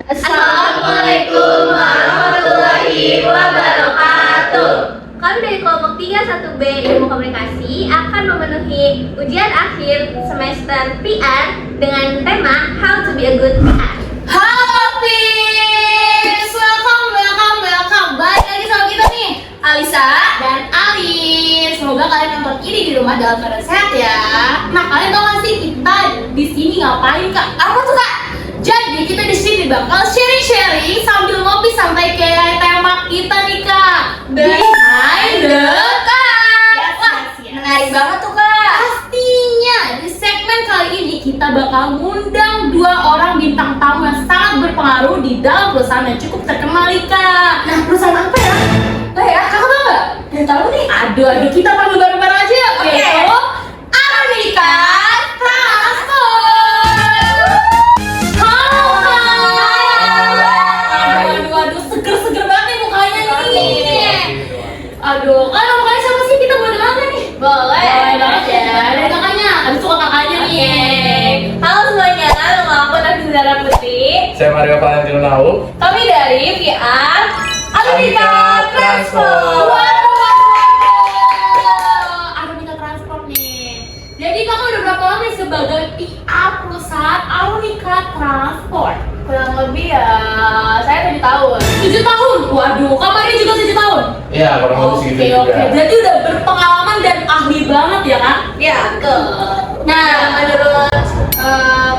Assalamualaikum warahmatullahi wabarakatuh. Kami dari kelompok 31B Ilmu Komunikasi akan memenuhi ujian akhir semester PR dengan tema How to be a good PR. Hafiz, welcome. Balik lagi sama kita nih, Alisa dan Ali. Semoga kalian nonton ini di rumah dalam keadaan sehat ya. Nah, kalian tahu gak sih kita di sini ngapain kak? Apa tuh kak? Jadi kita di sini bakal sharing sambil ngopi santai kayak tema kita nih kak. Behind the Card. Wah, menarik banget tuh kak. Pastinya di segmen kali ini kita bakal ngundang dua orang bintang tamu yang sangat berpengaruh di dalam perusahaan yang cukup terkenal nih kak. Nah, perusahaan apa ya? Kakak tau nggak? Gak tahu nih. Aduh, kita panggil bareng-bareng aja ya. Oke. Arabica Transport. Halo kak. Aduh, seger banget nih mukanya nih. Aduh, kan mukanya siapa sih? Kita boleh dengar nih? Boleh banget ya. Dari kakaknya, abis suka kakaknya nih. Halo semuanya, nama aku Nafisa Putri. Saya Mario Valentino Nau. Kami dari PR Arabica Transport. Arabica Transport nih. Jadi kakak udah berapa lama nih sebagai PR perusahaan Arabica Transport? Kurang lebih ya, saya 7 tahun. 7 tahun? Waduh, kamarnya juga 7 tahun? Iya, kurang lebih segitu juga. Oke. Berarti udah berpengalaman dan ahli banget ya kak? Ya, betul. Nah, menurut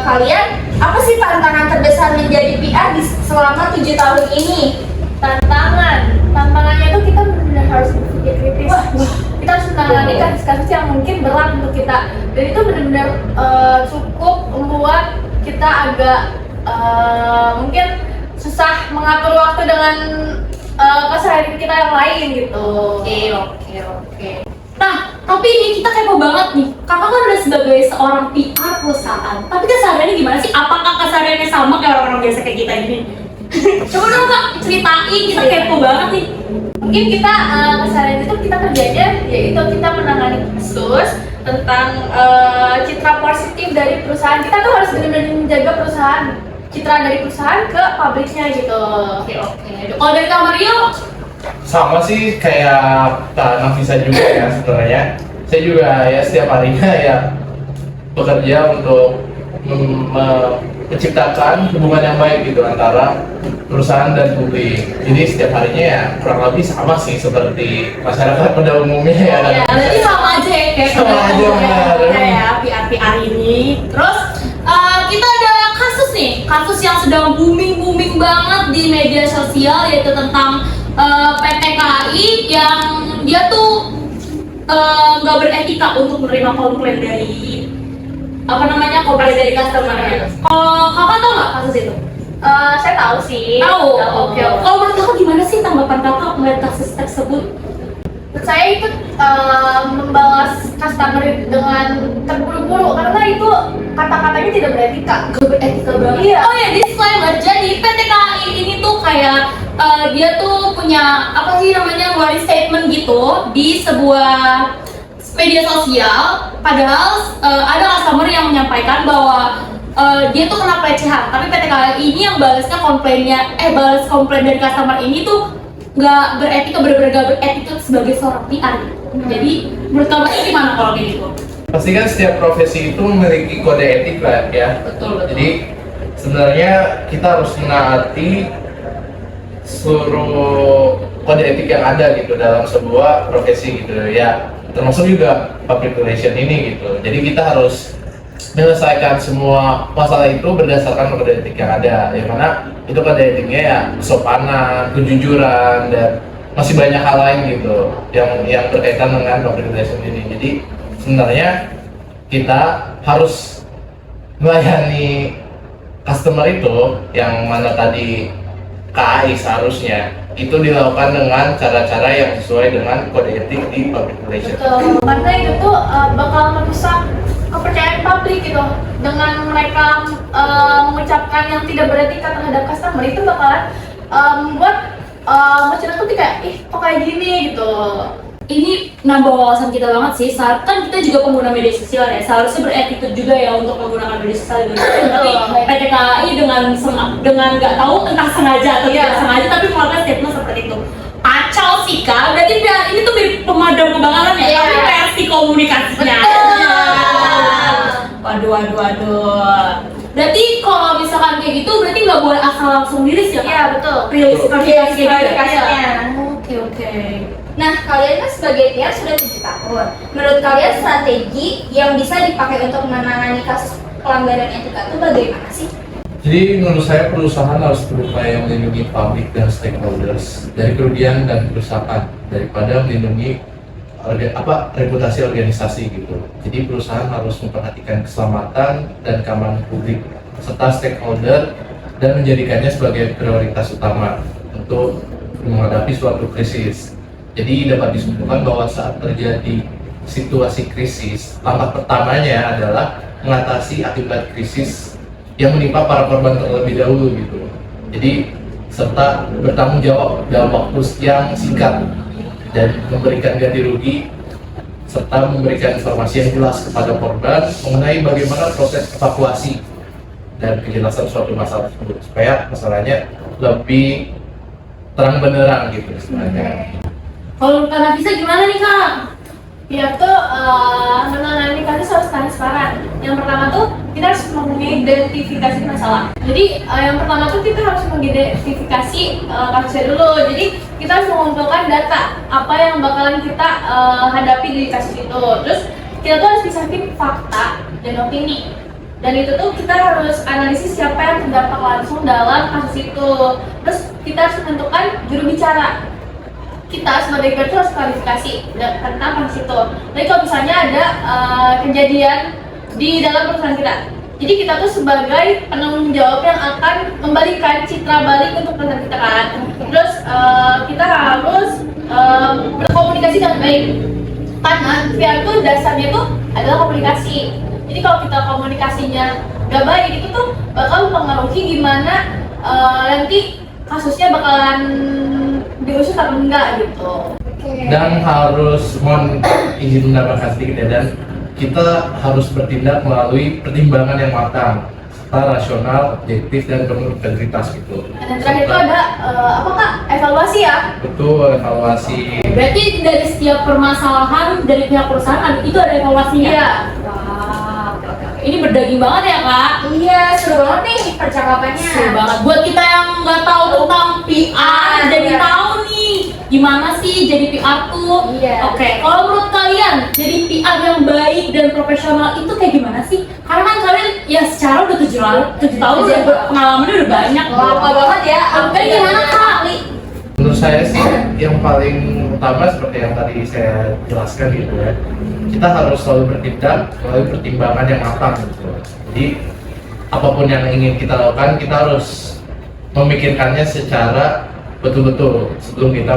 kalian, apa sih tantangan terbesar menjadi PR selama 7 tahun ini? Tantangannya tuh kita benar-benar harus berpikir kritis. Kita harus menangani kasus-kasus yang mungkin berat untuk kita. Dan itu benar-benar cukup membuat kita agak mungkin susah mengatur waktu dengan keseharian kita yang lain gitu. Oke. Nah, tapi ini kita kepo banget nih. Kakak kan udah sebagai seorang PR perusahaan. Tapi kesehariannya gimana sih? Apakah kesehariannya sama kayak orang-orang biasa kayak kita gini? Coba dong kak, ceritain, kita kepo banget nih. Mungkin kita keseharian itu kita kerjanya yaitu kita menangani kasus tentang citra positif dari perusahaan. Kita tuh harus benar-benar menjaga citra dari perusahaan ke pabriknya gitu. Oke. Kalau dari Kak Mario? Sama sih kayak Kak Nafisa juga ya sebenarnya. Saya juga ya setiap harinya ya bekerja untuk menciptakan hubungan yang baik gitu antara perusahaan dan publik. Jadi setiap harinya ya kurang lebih sama sih seperti masyarakat pada umumnya ya. Ya, berarti sama aja ya kayak Sama aja, benar. ya PR ini. Terus kita ada kasus yang sedang booming banget di media sosial yaitu tentang PT KAI yang dia tuh nggak beretika untuk menerima komplain dari komplain dari customer-nya. Kakak tahu nggak kasus itu? Saya tahu sih. Tahu. Oke. Kalau menurut kakak gimana sih tanggapan kakak melihat kasus tersebut? Saya ikut membalas customer dengan terburu-buru karena itu kata-katanya tidak beretika. Gak beretika banget. Iya. Oh ya, disclaimer. Jadi PT KAI ini tuh kayak dia tuh punya ngeluarin statement gitu di sebuah media sosial. Padahal ada customer yang menyampaikan bahwa dia tuh kena pelecehan. Tapi PT KAI ini yang balas komplain dari customer ini tuh nggak beretika, bener-bener gak beretika sebagai seorang PR. Jadi menurut kamu ini gimana kalau kayak gitu? Pasti kan setiap profesi itu memiliki kode etik lah ya. Betul. Jadi sebenarnya kita harus menaati seluruh kode etik yang ada gitu dalam sebuah profesi gitu ya. Termasuk juga public relation ini gitu. Jadi kita harus menyelesaikan semua masalah itu berdasarkan kode etik yang ada, yang mana itu kode etiknya ya kesopanan, kejujuran, dan masih banyak hal lain gitu yang berkaitan dengan public relation ini. Jadi sebenarnya kita harus melayani customer itu yang mana tadi KAI seharusnya itu dilakukan dengan cara-cara yang sesuai dengan kode etik di public relation. Betul, karena itu tuh bakal merusak kepercayaan publik gitu. Dengan mereka mengucapkan yang tidak beretika terhadap customer, itu bakalan membuat masyarakat tuh kayak kok kayak gini gitu. ini nambah wawasan kita banget sih. Kan kita juga pengguna media sosial ya, seharusnya beretitude juga ya untuk menggunakan media sosial. Tapi PT KAI dengan nggak tahu entah sengaja atau tidak sengaja, tapi mengeluarkan statement seperti itu. Kacau sih Kak, berarti ini tuh mirip pemadam kebakaran ya, tapi versi komunikasinya. Waduh. Berarti kalau misalkan kayak gitu, berarti nggak boleh asal langsung rilis ya? Iya betul. Rilis Klarifikasinya. Oke. Nah, kalian kan sebagai PR sudah 7 tahun. Menurut kalian strategi yang bisa dipakai untuk menangani kasus pelanggaran etika itu bagaimana sih? Jadi menurut saya perusahaan harus berupaya melindungi publik dan stakeholders dari kerugian dan kerusakan daripada melindungi reputasi organisasi gitu. Jadi perusahaan harus memperhatikan keselamatan dan keamanan publik serta stakeholder dan menjadikannya sebagai prioritas utama untuk menghadapi suatu krisis. Jadi dapat disimpulkan bahwa saat terjadi situasi krisis, langkah pertamanya adalah mengatasi akibat krisis yang menimpa para korban terlebih dahulu gitu. Jadi serta bertanggung jawab dalam waktu yang singkat dan memberikan ganti rugi serta memberikan informasi yang jelas kepada korban mengenai bagaimana proses evakuasi dan kejelasan suatu masalah tersebut supaya masalahnya lebih terang benderang gitu sebenarnya. Kalau Kak Nafisa gimana nih Kak? Ya tuh menangani kasus harus transparan. Yang pertama tuh kita harus mengidentifikasi masalah. Jadi yang pertama tuh kita harus mengidentifikasi kasusnya dulu. Jadi kita harus mengumpulkan data apa yang bakalan kita hadapi di kasus itu. Terus kita tuh harus pisahin fakta dan opini. Dan itu tuh kita harus analisis siapa yang terdampak langsung dalam kasus itu. Terus kita harus menentukan juru bicara. Kita sebagai PR itu harus klarifikasi tentang kasus itu. Jadi kalau misalnya ada kejadian di dalam perusahaan kita, jadi kita tuh sebagai penanggung jawab yang akan membalikan citra balik untuk perusahaan kita kan. Terus kita harus berkomunikasi dengan baik, karena PR itu dasarnya tuh adalah komunikasi. Jadi kalau kita komunikasinya gak baik, itu tuh bakal mempengaruhi gimana nanti kasusnya bakalan diusut atau enggak gitu. Dan harus mohon izin menambahkan sedikit ya, dan kita harus bertindak melalui pertimbangan yang matang serta rasional, objektif dan penuh integritas gitu. Dan terakhir itu ada apa Kak? Evaluasi ya? Betul, evaluasi. Berarti dari setiap permasalahan dari pihak perusahaan itu ada evaluasinya? Iya. Wah, oke. Ini berdaging banget ya Kak? Iya, seru banget nih percakapannya. Seru banget. Buat kita yang nggak tahu tentang PR, jadi tahu nih gimana sih jadi PR tuh. Iya. Oke, kalau menurut kalian jadi PR yang baik dan profesional itu kayak gimana sih? Karena kan kalian ya secara udah 7 tahun udah pengalamannya udah banyak. Lama banget ya. Oke, gimana Kak? Menurut saya sih yang paling utama seperti yang tadi saya jelaskan gitu ya, kita harus selalu bertindak melalui pertimbangan yang matang gitu. Jadi apapun yang ingin kita lakukan, kita harus memikirkannya secara betul-betul sebelum kita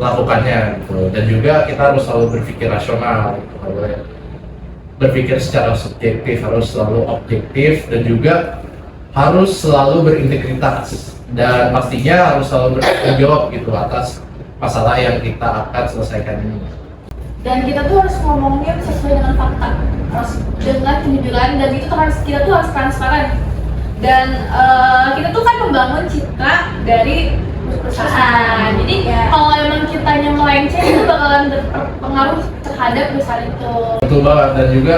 melakukannya gitu. Dan juga kita harus selalu berpikir rasional gitu. Berpikir secara subjektif, harus selalu objektif, dan juga harus selalu berintegritas, dan pastinya harus selalu bertanggung jawab gitu atas masalah yang kita akan selesaikan ini. Dan kita tuh harus ngomongnya sesuai dengan fakta, harus dengan kejujuran, dan itu tuh kita tuh harus transparan. Dan kita tuh kan membangun citra dari perusahaan. Jadi kalau emang kitanya melenceng itu bakalan berpengaruh terhadap perusahaan itu. Betul banget, dan juga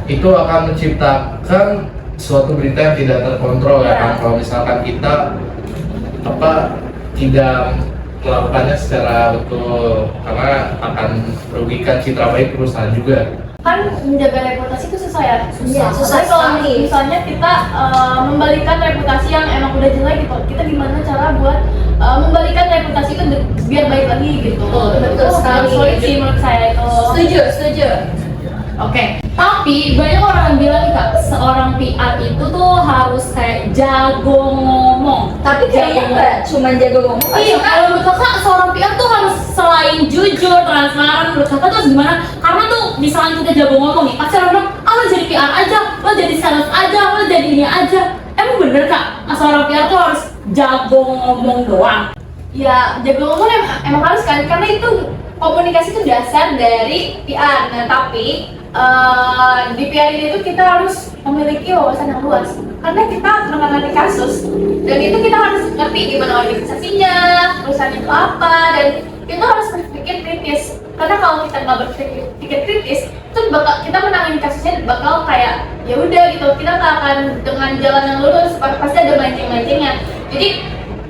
itu akan menciptakan suatu berita yang tidak terkontrol ya kan. Kalau misalkan kita tidak melakukannya secara betul, karena akan merugikan citra baik perusahaan juga. Kan menjaga reputasi itu susah ya? Iya, susah Tapi kalau sekali. misalnya kita membalikan reputasi yang emang udah jelek gitu, kita gimana cara buat membalikan reputasi itu biar baik lagi gitu. Betul sekali. Sulit sih menurut saya itu. Setuju. Oke, tapi banyak orang yang bilang nih Kak, seorang PR itu tuh harus kayak jago ngomong. Tapi kayaknya nggak cuma jago ngomong. Iya, kalau menurut Kakak seorang PR tuh harus selain jujur, transparan, menurut Kakak tuh gimana? Karena tuh misalnya kita jago ngomong nih, pasti orang bilang, lo jadi PR aja, lo jadi sales aja, lo jadi ini aja. Emang bener Kak, seorang PR tuh harus jago ngomong doang? Ya jago ngomong emang harus kan, karena itu komunikasi itu dasar dari PR. Nah, tapi di PR ini tuh kita harus memiliki wawasan yang luas karena kita menangani kasus dan itu kita harus ngerti gimana organisasinya, perusahaan itu apa, dan kita harus berpikir kritis karena kalau kita nggak berpikir kritis itu kita menangani kasusnya bakal kayak ya udah gitu, kita nggak akan dengan jalan yang lurus, pasti ada melenceng-melencengnya. Jadi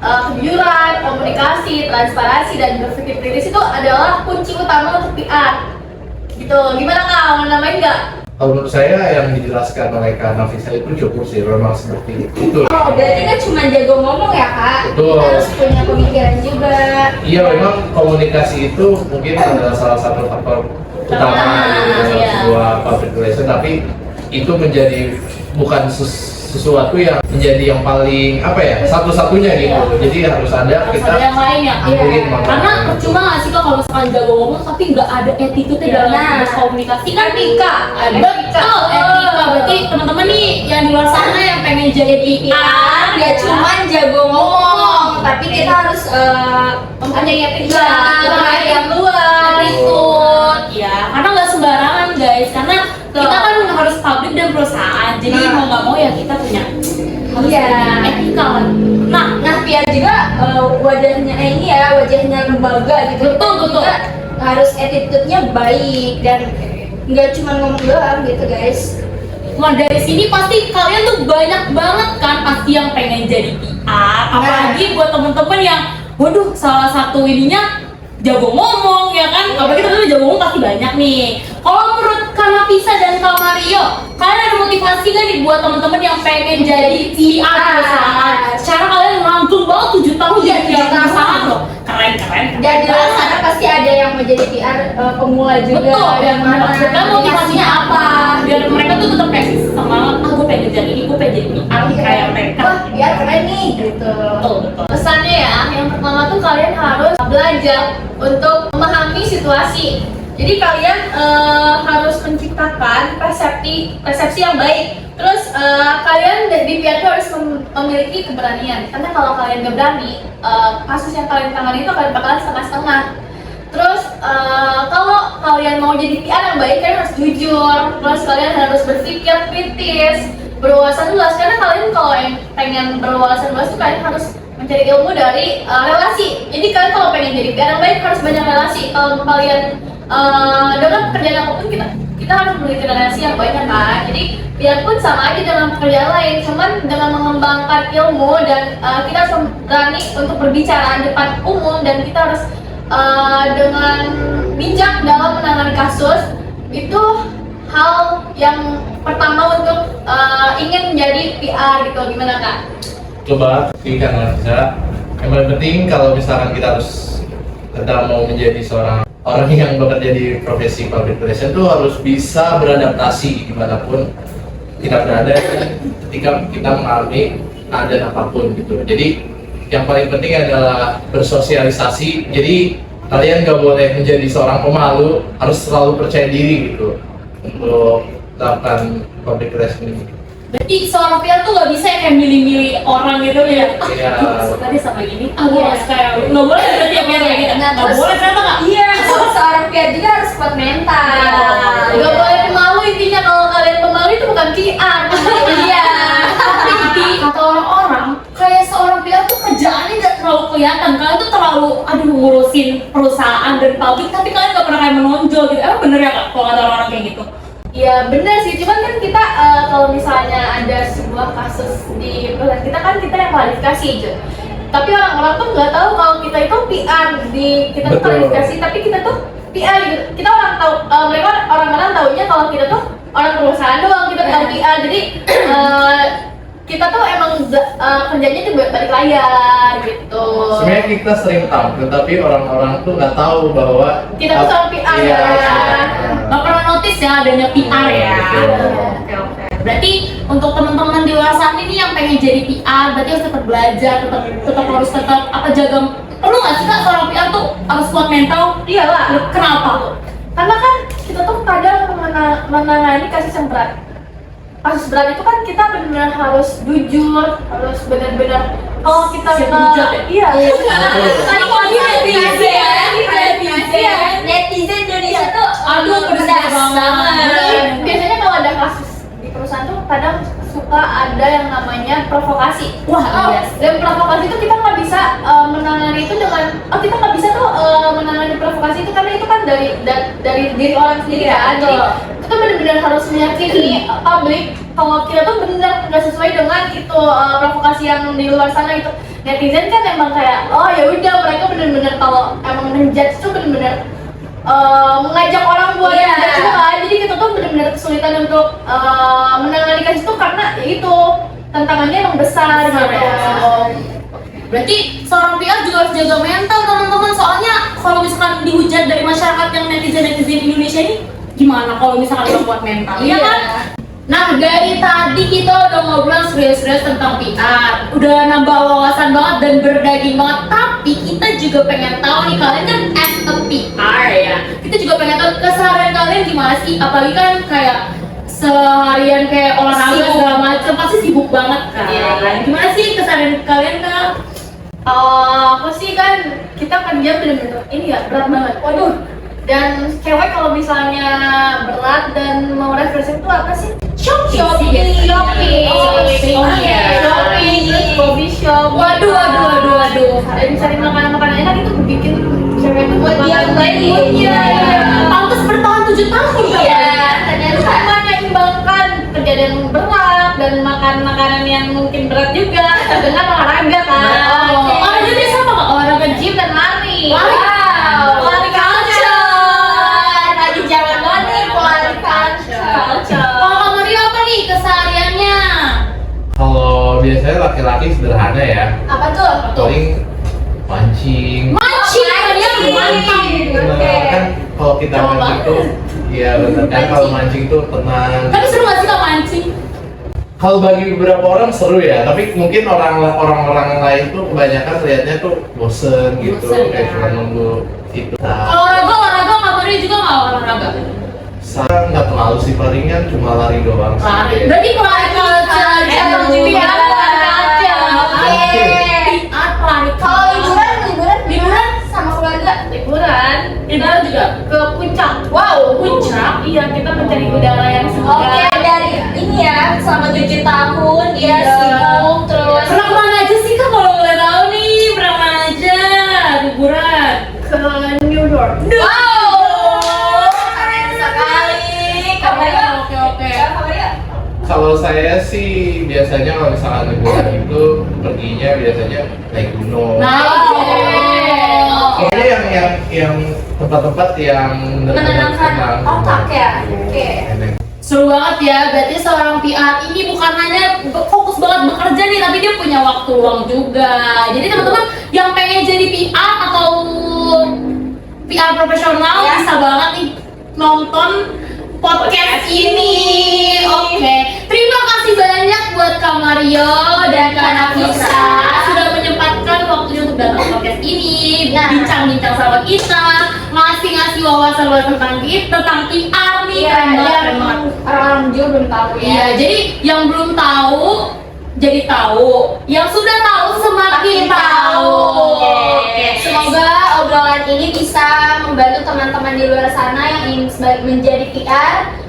kejujuran, komunikasi, transparansi, dan berpikir kritis itu adalah kunci utama untuk PR. Gitu, gimana Kak? Mau nambahin nggak? Kalau menurut saya yang dijelaskan oleh Kak Nafisa itu cukup sih, memang seperti itu. Oh, berarti kan cuma jago ngomong ya Kak? Betul. Kita harus punya pemikiran juga. Iya, memang komunikasi itu mungkin adalah salah satu faktor utama dalam sebuah public relation, tapi itu menjadi bukan sesuatu yang menjadi yang paling apa ya, satu-satunya gitu. Jadi harus ada Harus kita ada yang lain ya. ambilin Karena percuma nggak sih Kak kalau misalkan jago ngomong tapi nggak ada attitude dalam berkomunikasi kan Etika. betul, etika. Berarti teman-teman nih yang di luar sana yang pengen jadi PR Nggak cuma jago ngomong, tapi kita harus Mempunyai etika, Iya, yang luas. attitude ya, karena nggak sembarangan guys, karena kita kan harus publik dan perusahaan, jadi mau nggak mau ya kita punya harus Iya. punya etika kan. Nah PR juga wajahnya ini ya, wajahnya lembaga gitu. Betul, Kita betul. juga harus attitude-nya baik dan nggak cuma ngomong doang gitu guys. Nah dari sini pasti kalian tuh banyak banget kan pasti yang pengen jadi PR, apalagi buat temen-temen yang waduh salah satu ininya jago ngomong ya kan, apalagi temen-temen jago ngomong pasti banyak nih. Kalau menurut Kak Nafisa dan Kak Mario, kalian ada motivasi nggak nih buat temen-temen yang pengen jadi PR perusahaan? Secara kalian langsung banget 7 tahun jadi PR perusahaan loh, keren. Dan di luar sana pasti ada yang mau jadi PR pemula juga. Betul, yang dan maksudnya motivasinya apa? Biar mereka tuh tetap kayak semangat, gue pengen jadi ini, gue pengen jadi PR kayak mereka. Wah, PR keren nih gitu. Betul. Pesannya ya, yang pertama tuh kalian harus belajar untuk memahami situasi. Jadi kalian harus menciptakan persepsi yang baik. Terus kalian di PR itu harus memiliki keberanian. Karena kalau kalian nggak berani, kasus yang kalian tangani itu bakalan setengah-setengah. Terus kalau kalian mau jadi PR yang baik, kalian harus jujur. Terus kalian harus berpikir kritis, berwawasan luas. Karena kalian kalau yang pengen berwawasan luas itu kalian harus mencari ilmu dari relasi. Jadi kalian kalau pengen jadi PR yang baik harus banyak relasi. Kalau kalian dalam pekerjaan apapun kita harus memiliki relasi yang banyak kan. Jadi biarpun sama aja dengan pekerjaan lain, cuman dengan mengembangkan ilmu dan kita harus berani untuk berbicara di depan umum dan kita harus dengan bijak dalam menangani kasus. Itu hal yang pertama untuk ingin menjadi PR gitu. Gimana Kak? Coba kan bisa. Yang paling penting kalau misalkan kita harus tetap mau menjadi seorang orang yang bekerja di profesi public relation itu harus bisa beradaptasi dimanapun kita berada ketika kita mengalami keadaan apapun gitu. Jadi yang paling penting adalah bersosialisasi. Jadi kalian nggak boleh menjadi seorang pemalu, harus selalu percaya diri gitu untuk melakukan public relation ini. Berarti seorang PR tuh nggak bisa kayak milih-milih orang gitu ya? Iya. Suka deh sama gini, gue nggak suka yang nggak boleh berarti ya PR kayak gitu? Nggak boleh ternyata Kak? Iya, seorang PR juga harus kuat mental. Gak boleh pemalu, intinya kalau kalian pemalu itu bukan PR. Iya. Tapi kata orang-orang, kayak seorang PR tuh kerjaannya nggak terlalu kelihatan. Kalian tuh terlalu, ngurusin perusahaan dan publik, tapi kalian nggak pernah kayak menonjol gitu. Emang bener ya Kak, kalau kata orang-orang kayak gitu? Ya benar sih, cuman kan kita kalau misalnya ada sebuah kasus di perusahaan kita kan kita yang klarifikasi aja. Tapi orang-orang tuh nggak tahu kalau kita itu PR kita tuh Betul. klarifikasi, tapi kita tuh PR gitu. Kita orang tahu, mereka orang-orang taunya kalau kita tuh orang perusahaan doang, kita tahu PR. Jadi kita tuh emang kerjanya di balik layar gitu. Sebenarnya kita sering tahu, tetapi orang-orang tuh nggak tahu bahwa Kita tuh sama PR Iya, ya. Nggak pernah notice ya adanya PR ya. Betul. Oke. Berarti untuk teman-teman di luar sana ini yang pengen jadi PR, berarti harus tetap belajar, tetap apa jaga. Perlu nggak sih Kak seorang PR tuh harus kuat mental? Iyalah. Kenapa? Karena kan kita tuh kadang menangani kasus yang berat. Kasus berat itu kan kita benar-benar harus jujur, harus benar-benar kalau kita Siap hujat ya? iya. Kan kalau dia netizen ya, Iya, banget. Biasanya kalau ada kasus di perusahaan tuh kadang suka ada yang namanya provokasi. Wah, iya. Dan provokasi itu kita nggak bisa menangani itu dengan kita nggak bisa tuh menangani provokasi itu karena itu kan dari diri orang sendiri kan. Jadi kita benar-benar harus meyakini publik kalau kita tuh benar nggak sesuai dengan itu provokasi yang di luar sana itu. Netizen kan emang kayak oh ya udah mereka benar-benar kalau emang menjudge tuh benar-benar mengajak orang buat ngejudge juga kan. Jadi kita tuh benar-benar kesulitan untuk menangani kasus itu karena ya itu tantangannya emang besar gitu. Berarti seorang PR juga harus jaga mental teman-teman, soalnya kalau misalkan dihujat dari masyarakat yang netizen Indonesia ini gimana kalau misalkan nggak kuat mental, iya kan? Nah, dari tadi kita udah ngobrol serius-serius tentang PR, udah nambah wawasan banget dan berdaging banget. Tapi kita juga pengen tahu nih, kalian kan as a PR ya, kita juga pengen tahu keseharian kalian gimana sih? Apalagi kan kayak seharian kayak olahraga segala macam pasti sibuk banget kan. Gimana sih keseharian kalian Kak? Aku sih kan kita kerja bener-bener ini ya berat banget. Waduh. Dan cewek kalau misalnya berat dan mau refreshing itu apa sih? Shopping. Terus coffee shop. Waduh. Dan cari makanan-makanan enak itu bikin cewek itu Buat dia baik. Iya. Pantes bertahan 7 tahun kan? Iya, Ternyata ternyata sama menyeimbangkan kerjaan yang berat dan makan makanan yang mungkin berat juga dengan olahraga kan. Olahraga biasa apa Kak? Olahraga gym dan lari. Lari. Lari culture. lagi zaman banget nih lari culture. Kalau Kak Mario apa nih kesehariannya? Kalau biasanya laki-laki sederhana ya, Apa tuh? paling mancing. Mancing, dia mancing. Nah, kan kalau kita mancing tuh, ya benar kan kalau mancing tuh tenang. Tapi seru gak sih Kak mancing? Kalau bagi beberapa orang seru ya, tapi mungkin orang-orang lain tuh kebanyakan lihatnya tuh bosen gitu, Bosen, kayak ya. cuma nunggu itu. Kalau olahraga Kak Mario juga gak olahraga? Saya nggak terlalu sih, palingan cuma lari doang sih. Lari. Berarti pelari culture. PR Kalau liburan sama keluarga. liburan Kita juga ke puncak. wow, puncak. Iya, kita mencari udara yang Oke, segar. dari ini ya selama 7 tahun dia Iya. sibuk terus. Pernah kemana aja sih Kak kalau boleh tahu nih? Pernah kemana aja liburan? Ke New York. Wow, keren sekali. Kabarnya Oke. Kabarnya Kalau saya sih biasanya kalau misalkan liburan itu perginya biasanya naik gunung. Kayaknya yang tempat-tempat yang menenangkan otak ya. Oke. Seru banget ya, berarti seorang PR ini bukan hanya fokus banget bekerja nih, tapi dia punya waktu luang juga. Jadi teman-teman yang pengen jadi PR atau PR profesional Ya. bisa banget nih nonton podcast ini. Oke, terima kasih banyak buat Kak Mario dan Kak Nafisa sudah menyempatkan waktunya untuk datang ke podcast ini, Nah. bincang-bincang sama kita, ngasih wawasan tentang kita, tentang PR nih. Iya, Keren banget, yang keren banget. orang-orang juga belum tahu ya. Iya, jadi yang belum tahu jadi tahu, yang sudah tahu semakin tahu. Oke. Semoga obrolan ini bisa membantu teman-teman di luar sana yang ingin menjadi PR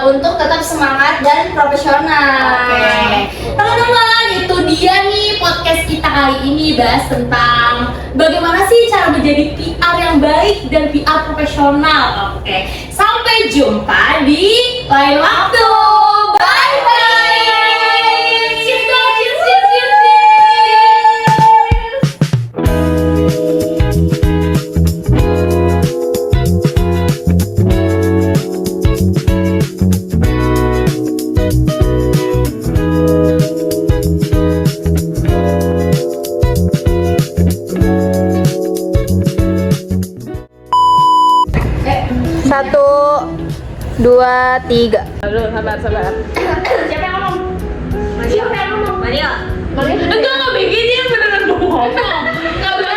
untuk tetap semangat dan profesional. Oke, teman-teman, itu dia nih podcast kita kali ini, bahas tentang bagaimana sih cara menjadi PR yang baik dan PR profesional. Oke, sampai jumpa di lain waktu. Bye bye. Cheers, cheers, cheers, cheers, cheers. Satu, dua, tiga. Sabar. Siapa yang ngomong? Mario. Enggak bikin dia beneran mau ngomong. Enggak boleh.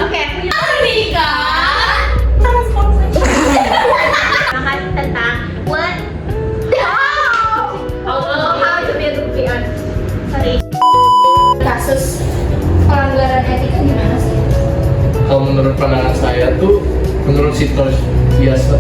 Oke. Arnika. Makan tentang what? How to be a good PR. Sorry. Kasus pelanggaran etika gimana sih? Kalau menurut pandangan saya tuh menurut Sito biasa